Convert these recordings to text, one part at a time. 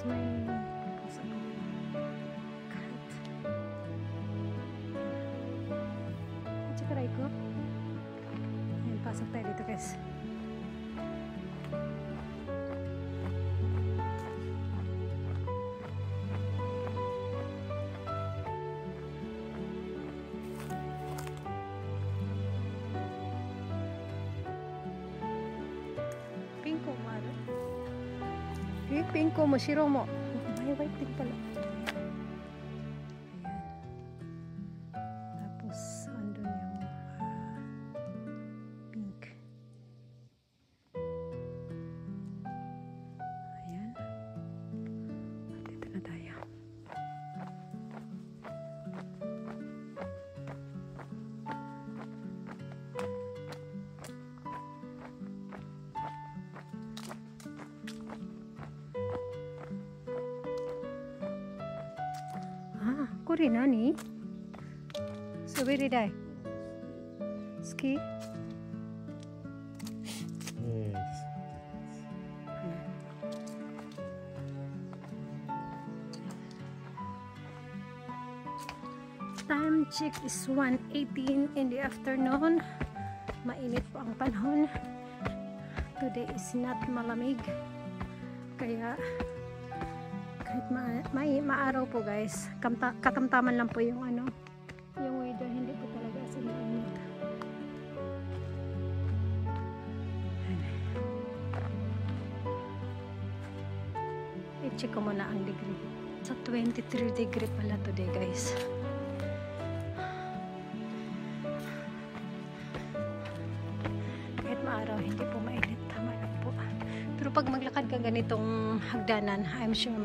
may kahit. Tsaka ko. Ayan, pasok tayo dito guys. Pinko mo ano? Pinko mo, shiro mo. May white din pala. Ayan. Tapos, andun yung pink. Ayan. Dito na tayo. Ah, これ何? So where did I? Ski? Time check is 1:18 in the afternoon. Mainit po ang panahon. Today is not malamig. Kaya kahit maaraw po guys, katamtaman lang po yung ano, yung weather, hindi po talaga as in mainit. I-check ko muna ang degree. Sa 23 degree pala today guys. Kahit maaraw, hindi po mainit. Tama lang po. Pero pag maglakad ka ganitong hagdanan, I'm sure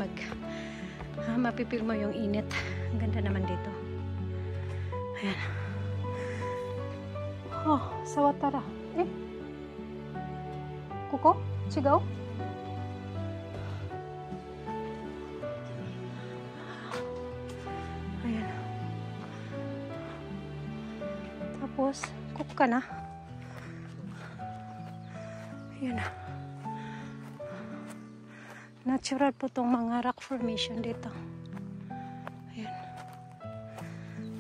mapipil mo yung init. Ang ganda naman dito. Ayan. Oh, sawatara. Kuko? Sigaw? Ayan. Tapos, kuko ka na. Ayan. Natural po itong mga rock formation dito. Ayan.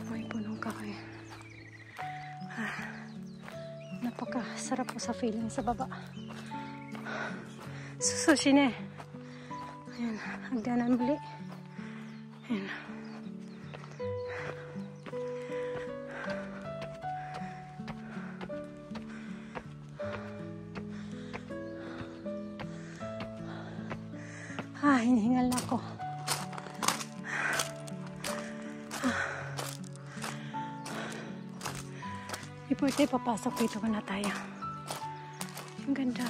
May punong kahoy. Napakasarap po sa feeling sa baba. Susushi ne. Ayan. Hagdanan muli. Ayan. Hinihingal na ako. Before tayo papasok dito muna tayo. Ang ganda.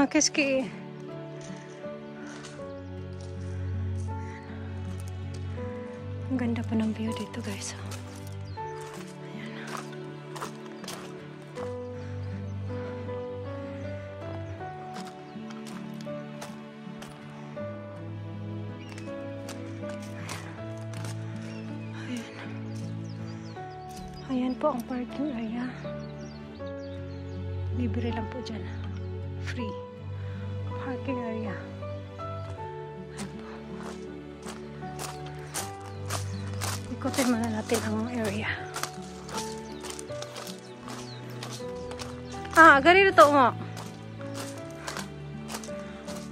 Keski. Ang ganda pa ng view dito guys. Ayan. Ayan. Ayan po ang parking area. Libre lang po dyan. Free. Parking area. Ikutin muna natin ang area. Agari to mo.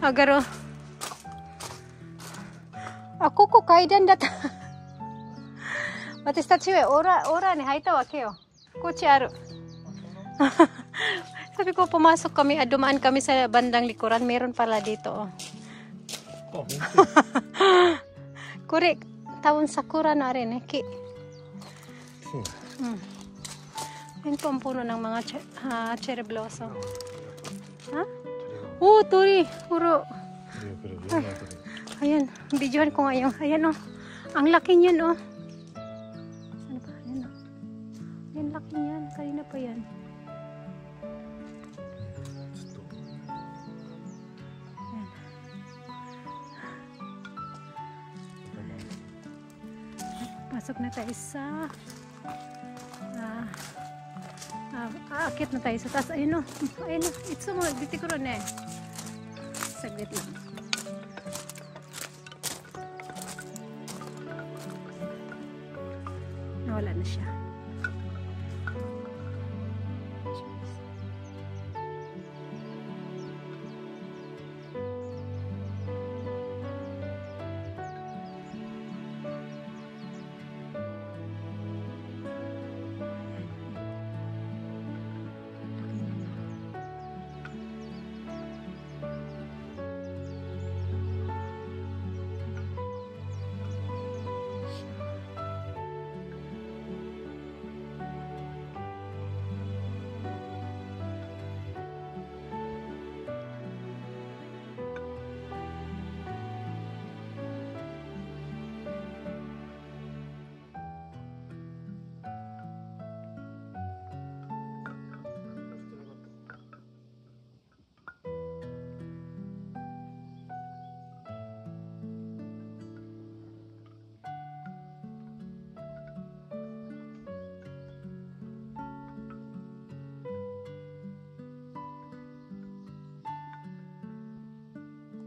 Agaro. Ako ko kaidan data. Watashi tachi wa ora ni haita wa ke yo. Kochi aru. Sabi ko pumasok kami, dumaan kami sa bandang likuran, meron pala dito. Oh. Kure taon sakura na rin eh. Yan po ang puno ng mga cherry blossom. Ha? Oh, tori! Puro. Ayan, videohan ko ngayon. Ayan oh. Ang laki niyan oh. Ano ba? Ayan oh. Ayan, laki niyan. Kanina pa yan. Ayan. Pasok na tayo sa aakit na tayo sa taas. Ayun o. Ayun o. It's mo. Dito ko rin eh. Saglit lang. Nawala na siya.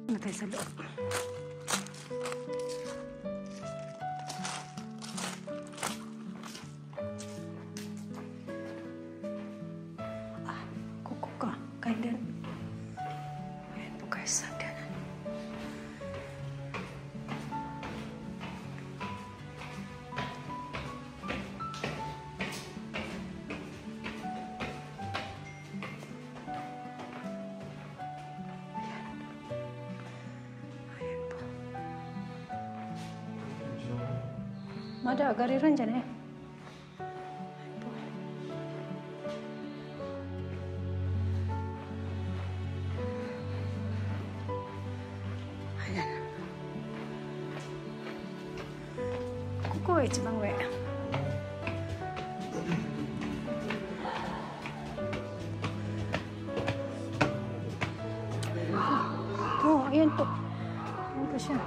Na tayo sa loob. Kuko ka. Kailan? Ayan po guys. Hagdanan. Mada agariran dyan eh. Ayan. Kuko eh, cibang we. Oh, ayan po. Ayan po siya.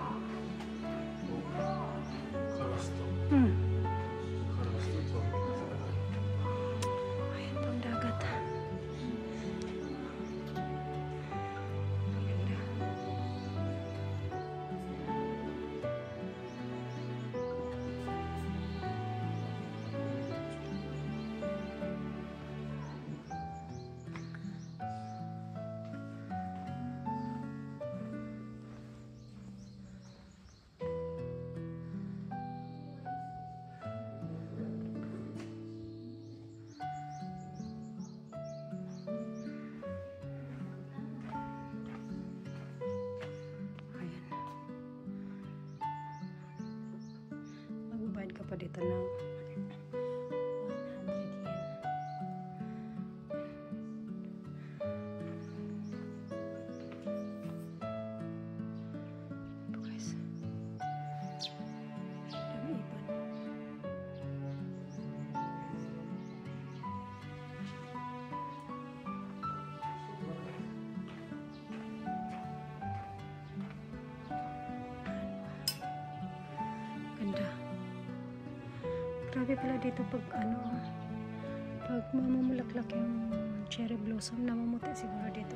Ayan po ang dagat. Magbabayad ka pa dito ng 100 yen. Ito guys. Dami ibon. Ganda. Grabe pala dito pag pag mamumulaklak yung cherry blossom, namamuti siguro dito.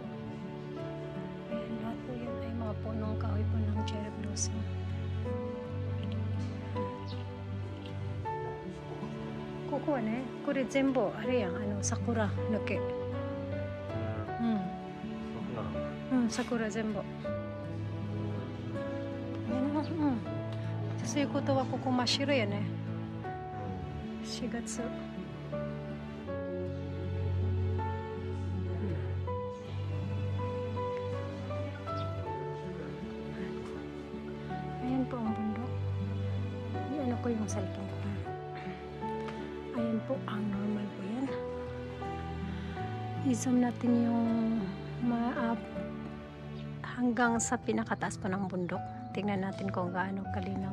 Ayan, lahat po yan ay mga punong kahoy po ng cherry blossom. Kuko ne, kore zenbo, ari yang sakura nuke. Sakura zenbo. Ayan, そういうことはここ真っ白やね。4月。Ayan po ang bundok. Ano ko yung cellphone ko. Ayan po ang normal po yan. I-zoom natin yung hanggang sa pinakataas po ng bundok. Tingnan natin kung gaano kalinaw.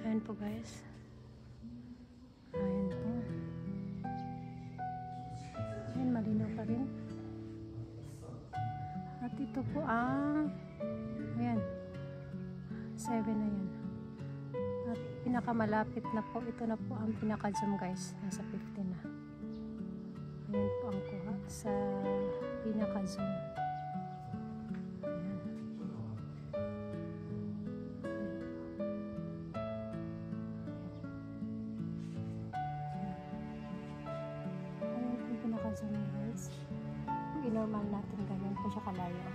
Ayan po guys. Ayan po. Ayan, malinaw pa rin. At ito po ang ayan, 7 na yan. At pinakamalapit na po. Ito na po ang pinaka-zoom guys. Nasa 15 na. Ayan po ang kuha sa pinaka-zoom. Ayan. Ayan po yung pinaka-zoom guys. I-normal natin ganyan po siya kalayo.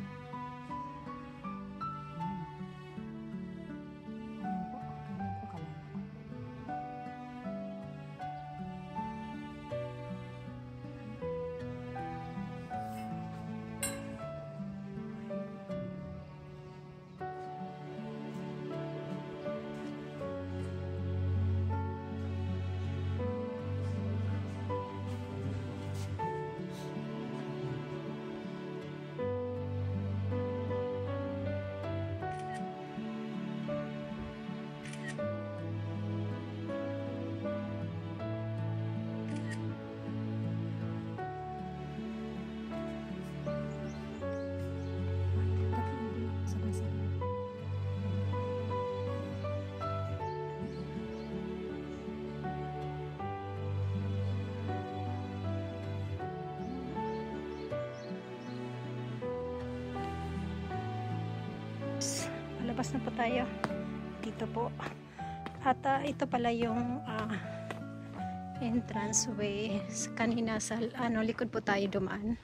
Palabas na po tayo dito po. At ito pala yung entrance way. Kanina sa likod po tayo dumaan.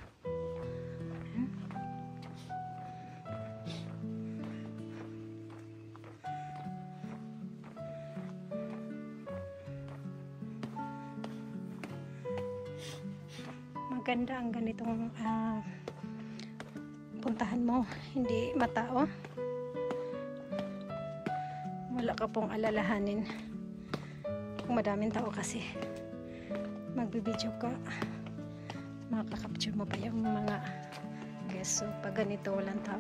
Maganda ang ganitong puntahan mo, hindi matao. Wala ka pong alalahanin kung madaming tao kasi magbibideo ka, makakapture mo pa yung mga guests. So pag ganito walang tao,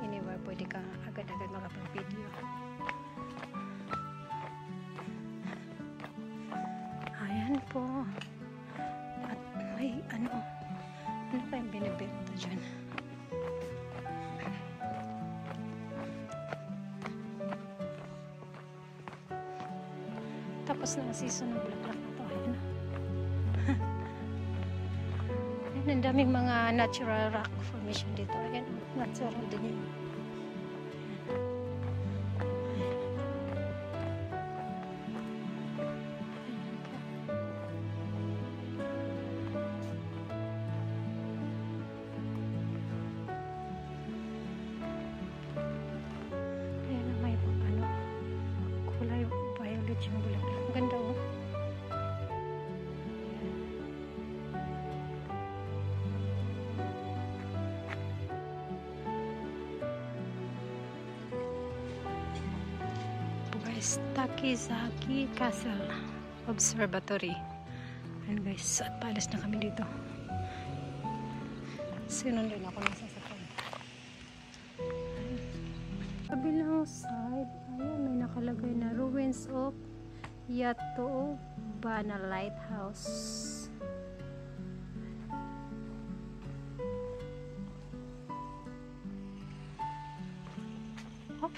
anyway pwede ka agad-agad makapag-video. Ayan po. At may ano pa yung binibenta dyan. Tapos na ang season ng bulaklak na to. Ayan. Ayan, ang daming mga natural rock formation dito. Ayan, natural din yun. Ayan, may kulay violet yung bulaklak. Ganda oh. Guys, Takizaki Castle Observatory. Ayan guys, at paalis na kami dito. Sinundan ako ng sasakyan. Kabilang side, ayan, may nakalagay na ruins of Yato Bana Lighthouse. Oh.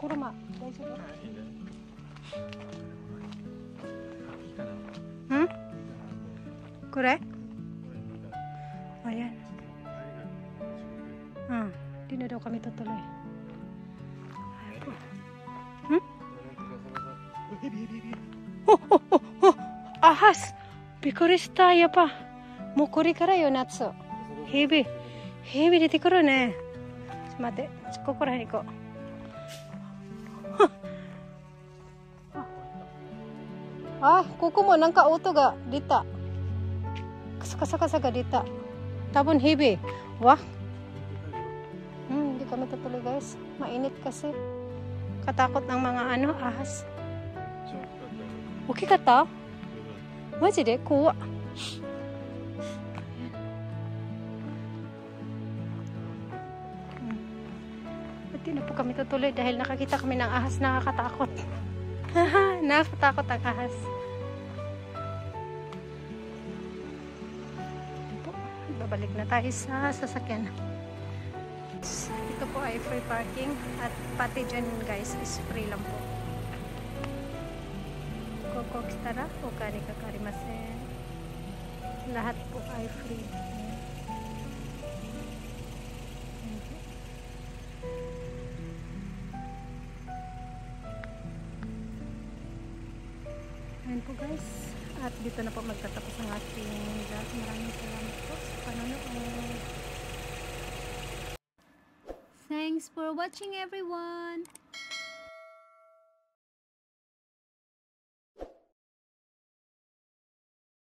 Kuruma, kure? Ayan. Di na daw kami tutuloy. Ahas! Bikurista ya pa. Mukuri kara yo natsu. Hebi. Hebi dete kuru ne. Mate, kokoro ni ko. Koko mo nang ka-auto ga dita. Kasa-kasa ga dita. Tabon hebi. Wah. Hindi kami tutuloy guys. Mainit kasi. Katakot ng mga ahas. Okay ka ta? Maji de? Kuwa. Hindi na po kami tutuloy dahil nakakita kami ng ahas. Nakakatakot. Nakakatakot ang ahas. Babalik na tayo sa sasakyan. Ito po ay free parking at pati dyan guys is free lang po. Koko kitara o kani kakarimasen. Lahat po ay free. Ayan po guys. At dito na po magtatapos ang ating vlog. Maraming salamat po sa panonood. Thanks for watching everyone!